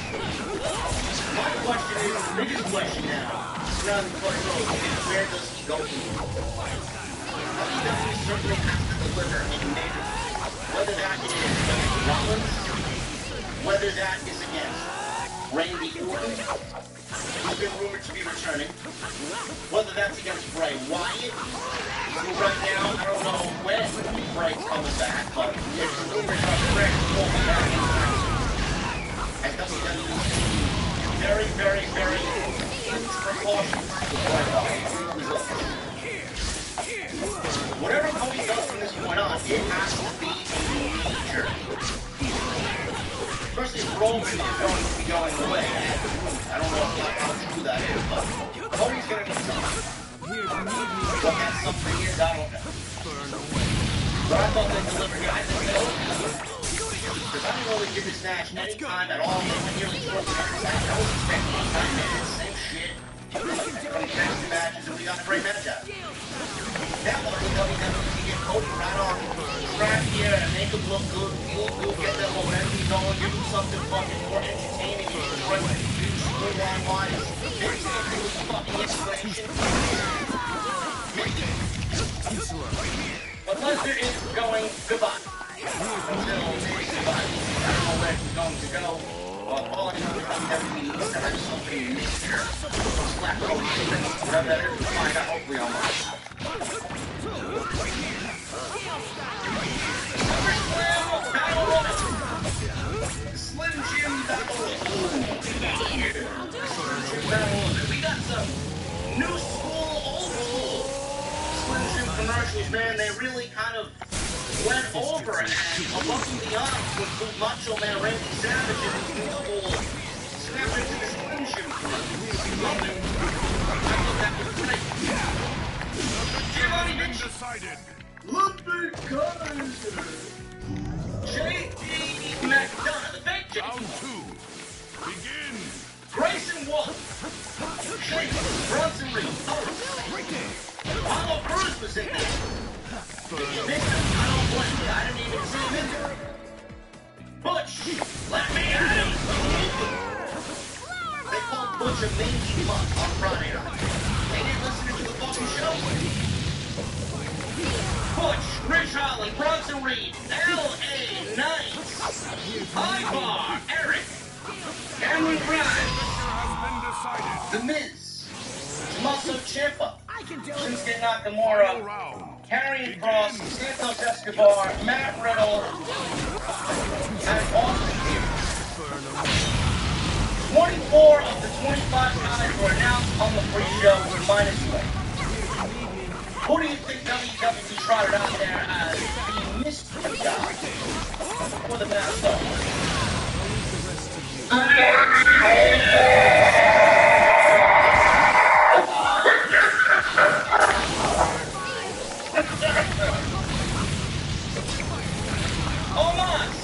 My question is, the biggest question now, surrounding Cody Rhodes, is where does he go to? WWE certainly has to deliver in major ways. Whether that is against Rollins, whether that is against Randy Orton, who's been rumored to be returning, whether that's against Bray Wyatt, who right now, I don't know when Bray's coming back, but it's rumored that Bray's coming back anytime soon. And WWE very, very, very huge precautions to results. Whatever Cody does from this point on, it has to be major. Especially if Roman is going to be going away. I don't know how true that is, but Cody's going to do something. What that something is, I don't know. But I thought they delivered here. I think they delivered. Because I didn't really give this match any time at all. They were nearly 12 seconds. I was expecting 9 minutes, same shit. From the next two matches, and we got a great match out. That one, WWE can get Cody right on track here and make him look good, feel good, get that momentum going, give him something fucking more entertaining and storyline-wise. Maybe they do a fucking explanation. Maybe. But Lesnar is going goodbye. Until maybe goodbye. I don't know where he's going to go. all I know is that we need to have something major. Slap over whatever that is, we'll find out hopefully online. SummerSlam Battle Royal. Slim Jim Battle Royal. We got some new school, old school Slim Jim commercials, man. They really kind of went over and above and beyond to include Macho Man Randy Savage and his beautiful snap into the Slim Jim commercials. Love it. I thought that was great. Giovanni Vinci. Ludwig Kaiser. J.D. McDonough, the fake J.D. Round 2. Begin. Grayson Waller. Shane, Bronson Reed. Apollo Crews was in there. If you missed him, I don't blame you. I didn't even see him in there. Butch, let me at him. They called Butch a mangy mutt on Friday night. They didn't listen to the fucking show. Butch, Rich Holland, Bronson Reed, L.A. Knights, Ivar, Eric, Cameron Grimes, The Miz, Tommaso Ciampa, Shinsuke Nakamura, Karrion Kross, Santos Escobar, Matt Riddle, and Austin Theory. 24 of the 25 guys were announced on the pre-show minus one. Who do you think WWE trotted out there as the mystery guy for the match? Omos!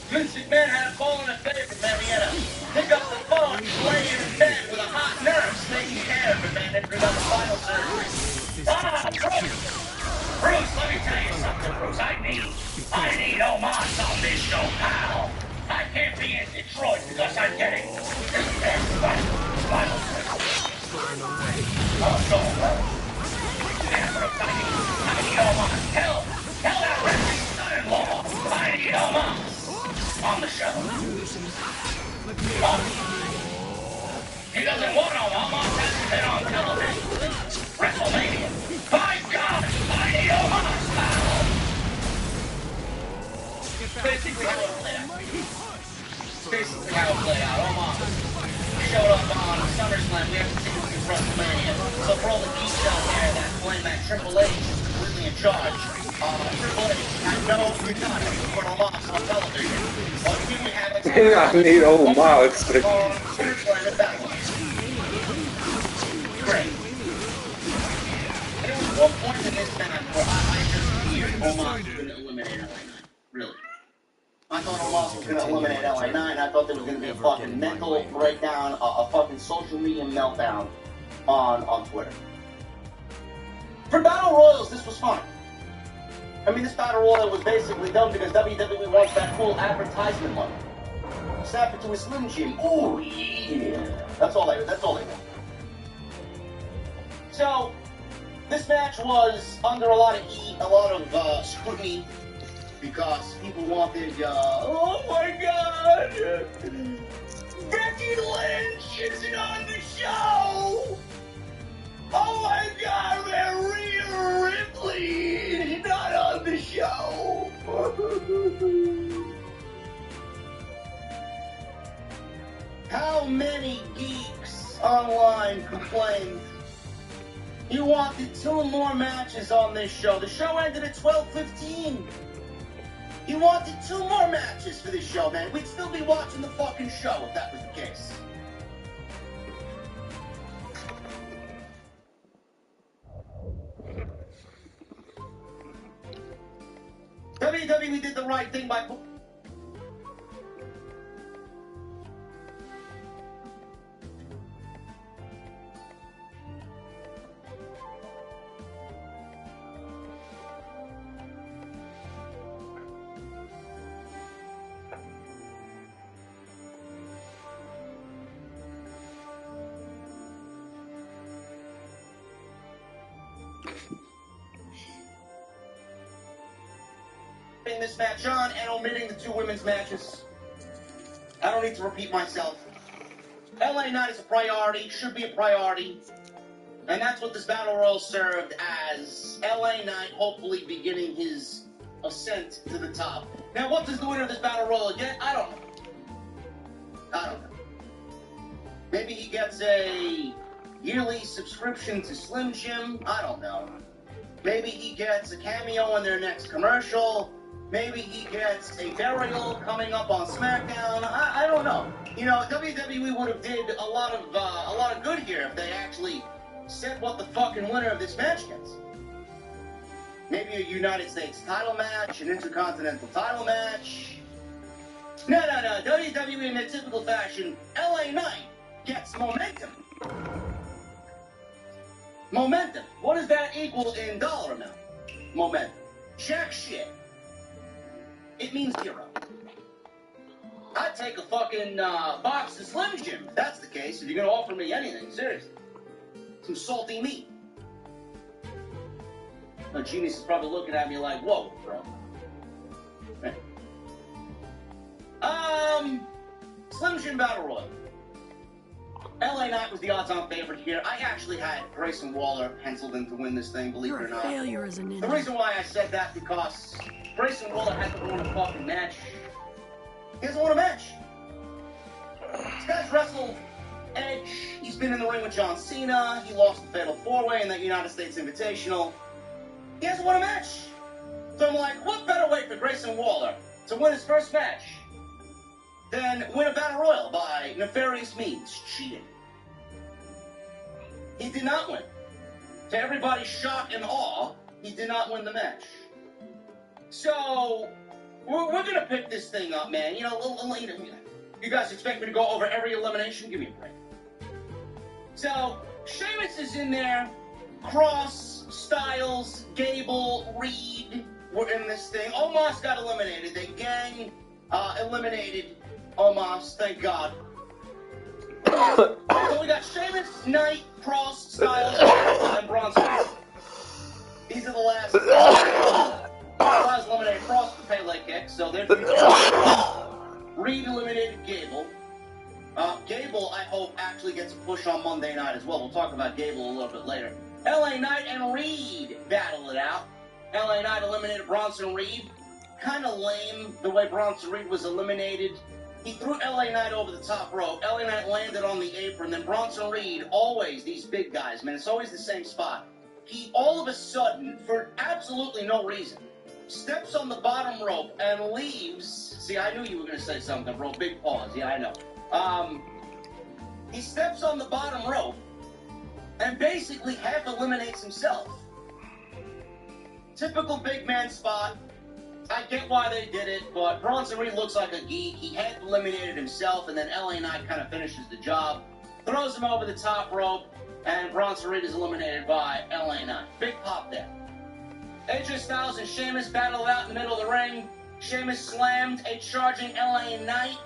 Vince McMahon had a ball in the face for Marietta. Pick up the phone, lay in bed with a hot nurse taking care of him, man, after he got the final surgery. Bruce, let me tell you something, Bruce. I need Omos on this show, pal. I can't be in Detroit because I'm getting final surgery. Oh, no, yeah, Bruce, I need Omos. Tell that wrestling son-in-law I need Omos on the show. He doesn't want Omos, hasn't been on television since WrestleMania. By God, I need Omos, pal! Basically how it played out. Omos showed up on SummerSlam. We have to see who's WrestleMania. So for all the geeks out there that claim that Triple H is completely in charge, Triple H had no desire to put Omos on television. But we have a I need Omos. on SummerSlam at Backlash. Great. There was one point in this match where I just feared Omos was going to eliminate LA Knight. Really. I thought Omos was going to eliminate LA Knight. I thought there was going to be a fucking mental breakdown, a fucking social media meltdown on Twitter. For Battle Royals, this was fun. I mean, this Battle Royal was basically done because WWE wants that cool advertisement money. Snap it to a Slim Jim. Oh, yeah. That's all they want. So, this match was under a lot of scrutiny because people wanted, oh my God, Becky Lynch isn't on the show! Oh my God, Rhea Ripley is not on the show! How many geeks online complained? You wanted 2 more matches on this show. The show ended at 12:15. You wanted 2 more matches for this show, man. We'd still be watching the fucking show if that was the case. WWE did the right thing by... this match on and omitting the 2 women's matches. I don't need to repeat myself. LA Knight is a priority, should be a priority. And that's what this Battle Royal served as. LA Knight hopefully beginning his ascent to the top. Now, what does the winner of this Battle Royal get? I don't know. Maybe he gets a yearly subscription to Slim Jim. I don't know. Maybe he gets a cameo in their next commercial. Maybe he gets a burial coming up on SmackDown. I don't know. You know, WWE would have did a lot of good here if they actually said what the fucking winner of this match gets. Maybe a United States title match, an Intercontinental title match. No. WWE in their typical fashion, LA Knight gets momentum. Momentum. What does that equal in dollar amount? Momentum. Jack shit. It means zero. I'd take a fucking box of Slim Jim if that's the case, if you're gonna offer me anything, seriously. Some salty meat. The genius is probably looking at me like, whoa, bro. Slim Jim Battle Royal. LA Knight was the odds-on favorite here. I actually had Grayson Waller penciled in to win this thing, believe it or not. You're a failure as a ninja. The reason why I said that because Grayson Waller hasn't won a fucking match. He hasn't won a match. This guy's wrestled Edge. He's been in the ring with John Cena. He lost the Fatal 4-Way in that United States Invitational. He hasn't won a match. So I'm like, what better way for Grayson Waller to win his first match than win a Battle Royal by nefarious means, cheating? He did not win. To everybody's shock and awe, he did not win the match. So, we're going to pick this thing up, man. You know, you guys expect me to go over every elimination? Give me a break. So, Sheamus is in there. Cross, Styles, Gable, Reed were in this thing. Omos got eliminated. The gang eliminated Omos, thank God. So we got Sheamus, Knight, Cross, Styles, and Bronson. These are the last. Styles eliminated Cross with the Pele kick, so they're Reed eliminated Gable. Gable, I hope, actually gets a push on Monday night as well. We'll talk about Gable a little bit later. LA Knight and Reed battle it out. LA Knight eliminated Bronson Reed. Kind of lame the way Bronson Reed was eliminated. He threw LA Knight over the top rope. LA Knight landed on the apron. Then Bronson Reed, always these big guys, man, it's always the same spot. He all of a sudden, for absolutely no reason, steps on the bottom rope and leaves. See, I knew you were going to say something, bro. Big pause. Yeah, I know. He steps on the bottom rope and basically half eliminates himself. Typical big man spot. I get why they did it, but Bronson Reed looks like a geek. He half eliminated himself, and then LA Knight kind of finishes the job. Throws him over the top rope, and Bronson Reed is eliminated by LA Knight. Big pop there. AJ Styles and Sheamus battled out in the middle of the ring. Sheamus slammed a charging LA Knight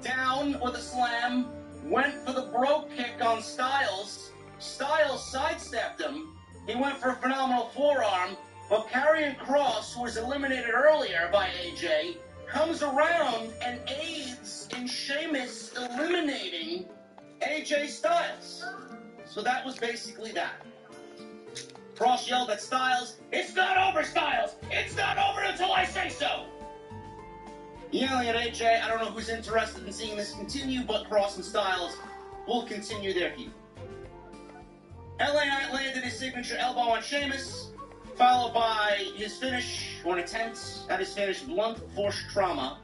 down with a slam. Went for the brogue kick on Styles. Styles sidestepped him. He went for a phenomenal forearm. But Karrion Kross, who was eliminated earlier by AJ, comes around and aids in Sheamus eliminating AJ Styles. So that was basically that. Kross yelled at Styles, "It's not over, Styles! It's not over until I say so!" Yelling at AJ, I don't know who's interested in seeing this continue, but Kross and Styles will continue their feud. LA Knight landed his signature elbow on Sheamus, followed by his finish, or an attempt at his finish, blunt force trauma.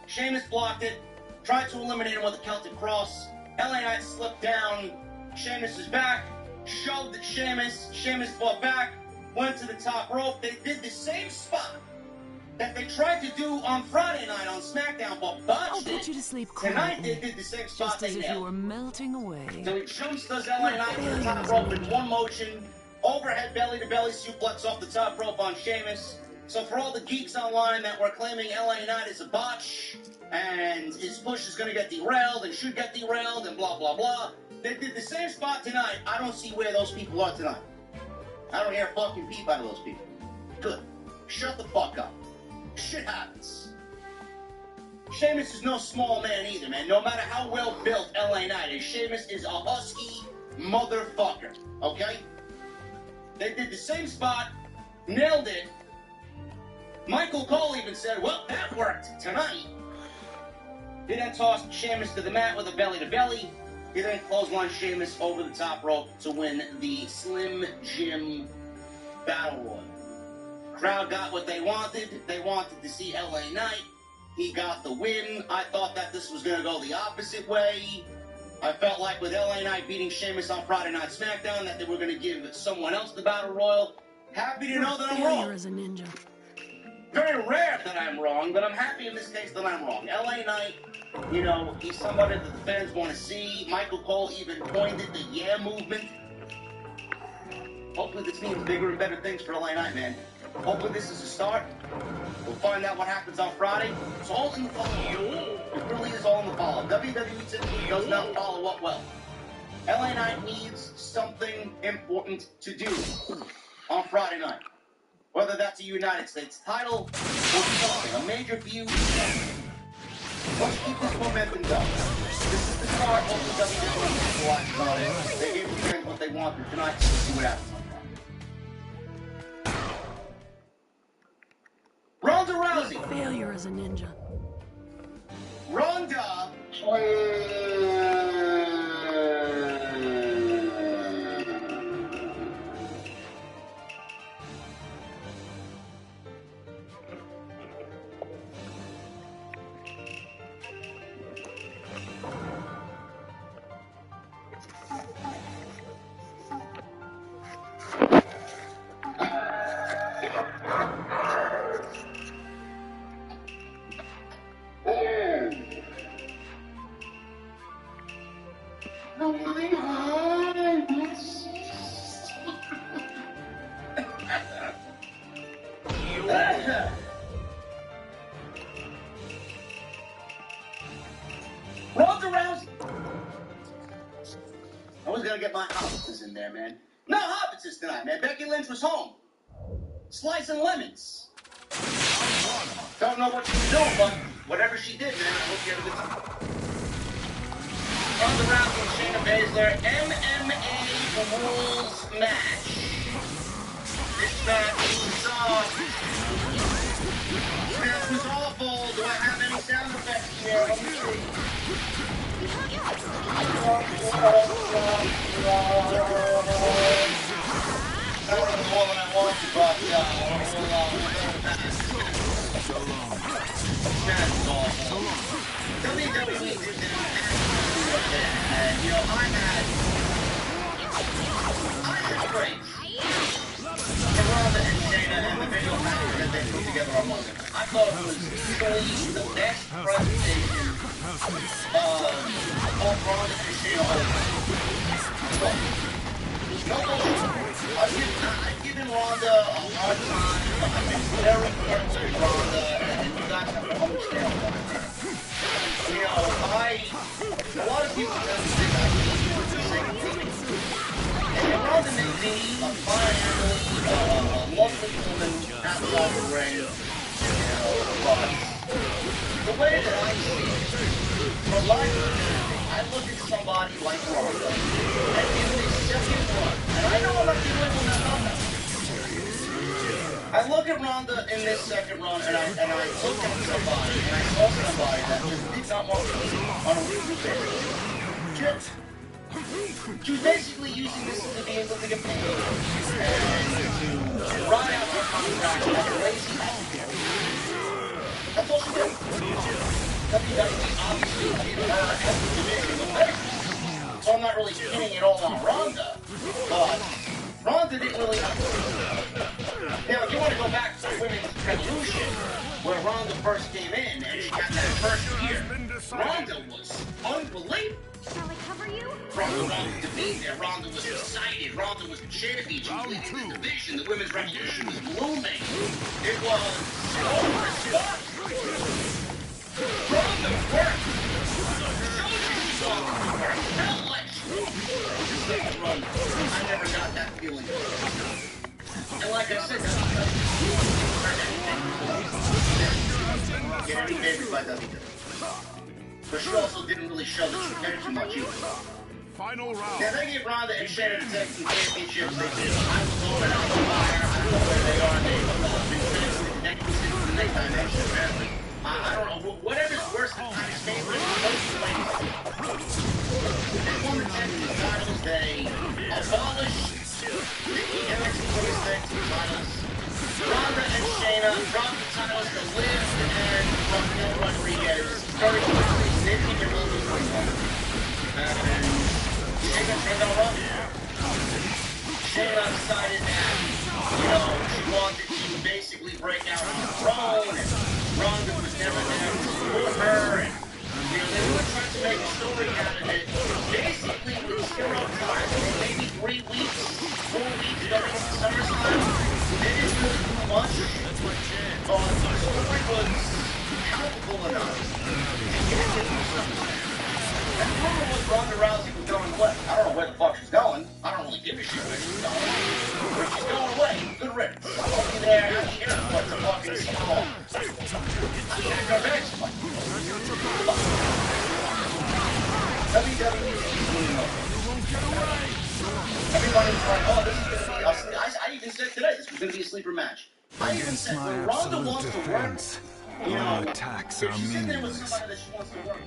Sheamus blocked it, tried to eliminate him with a Celtic Cross. LA Knight slipped down Sheamus' back, shoved at Sheamus. Sheamus fought back, went to the top rope. They did the same spot that they tried to do on Friday night on SmackDown, but botched I'll put you to sleep Tonight quietly, they did the same spot just as if you were melting away. So he jumps those LA Knight to the top rope in one motion. Overhead belly-to-belly suplex off the top rope on Sheamus. So for all the geeks online that were claiming LA Knight is a botch, and his push is going to get derailed, and should get derailed, and blah, blah, blah, they did the same spot tonight. I don't see where those people are tonight. I don't hear a fucking peep out of those people. Good. Shut the fuck up. Shit happens. Sheamus is no small man either, man. No matter how well built LA Knight is, Sheamus is a husky motherfucker, okay? They did the same spot, nailed it. Michael Cole even said, well, that worked tonight. He then tossed Sheamus to the mat with a belly-to-belly. He then clotheslined Sheamus over the top rope to win the Slim Jim Battle Royal. Crowd got what they wanted. They wanted to see LA Knight. He got the win. I thought that this was going to go the opposite way. I felt like with LA Knight beating Sheamus on Friday Night SmackDown that they were going to give someone else the Battle Royal. Happy to know that I'm wrong. As a ninja. Very rare that I'm wrong, but I'm happy in this case that I'm wrong. LA Knight, you know, he's somebody that the fans want to see. Michael Cole even coined it the yeah movement. Hopefully this means bigger and better things for LA Knight, man. Hopefully this is a start. We'll find out what happens on Friday. It's all in the follow. It really is all in the follow. WWE typically does not follow up well. LA Knight needs something important to do on Friday night. Whether that's a United States title or something, a major feud. Let's keep this momentum going. This is the start of the WWE watch on it. They gave the fans what they wanted tonight, so we'll see what happens. Ronda Rousey. Failure as a ninja. Ronda. Ronda Rousey. I was gonna get my hobbitses in there, man. No hobbitses tonight, man. Becky Lynch was home, slicing lemons. Don't know what she was doing, but whatever she did, man, I hope you had a good time. Ronda Rousey and Shayna Baszler, MMA rules match. This match was awful. Do I have any sound effects here? Let me see. That was more than I wanted, but that's awful. WWE did that. And, you know, I had praise for Ronda and Shayna and the video package that they put together on Monday. I thought it was easily the best presentation of Ronda and Shayna. I've given Ronda a hard time. I've been very careful with Ronda, and you guys have to understand that. You know, a lot of people tend to think I need to say things. And Ronda may be a fine athlete, a lovely woman outside the ring, you know, but the way that I see it, from my perspective, I look at somebody like Ronda, and in this second run, and I know a lot of people will not know that. I look at Ronda in this second run, and I look at somebody, and I saw somebody that just did not want to be on a weekly basis. She was basically using this as a vehicle to get paid, and to ride out her contract like a lazy attitude. That's all she did. WWE obviously did her as the division of basis. So I'm not really pinning it all on Ronda, but Ronda didn't really Now, if you want to go back to the women's revolution, where Ronda first came in and she got that first year, Ronda was unbelievable. Shall I cover you? Ronda wanted to be there. Ronda was excited. Ronda was the champion. She was leading the division. The women's revolution was blooming. It was over stuff. Ronda worked. Showed you she wanted to work. Felt like she wanted to work. I never got that feeling. And like I said, get any favors by WWE. But she also didn't really show that she cared too much either. Final round. Now, they gave Ronda and Shayna the tag team championships. They did. I was going out the fire. I don't know where they are. They've been connected since the daytime action, apparently. I don't know. Whatever's worse than Titus favorite, those two ladies. They won the tag team titles. They abolished the NXT Women's Tag Team titles. Ronda and Shayna dropped the titles to Liv and Raquel Rodriguez. Very quickly, they think they're really and Shayna turned on Ronda. Shayna decided that, she wanted to basically break out on the throne, and Ronda was never there to support her, and, they were trying to make a story out of it. Basically, with 0 time, maybe 3 weeks, 4 weeks going into SummerSlam, they didn't really do much, but the story was palpable enough to get it to SummerSlam. And the rumor was Ronda Rousey was going away. I don't know where the fuck she's going. I don't really give a shit where she's going. But she's going away. Good riddance. I'll be there. I don't care what the fucking small. I'm gonna go back to my WWE is doing everybody's like, oh, this is gonna be I even said today this was gonna be a sleeper match. I even said when Ronda wants to work, if she's in there with somebody that she wants to work.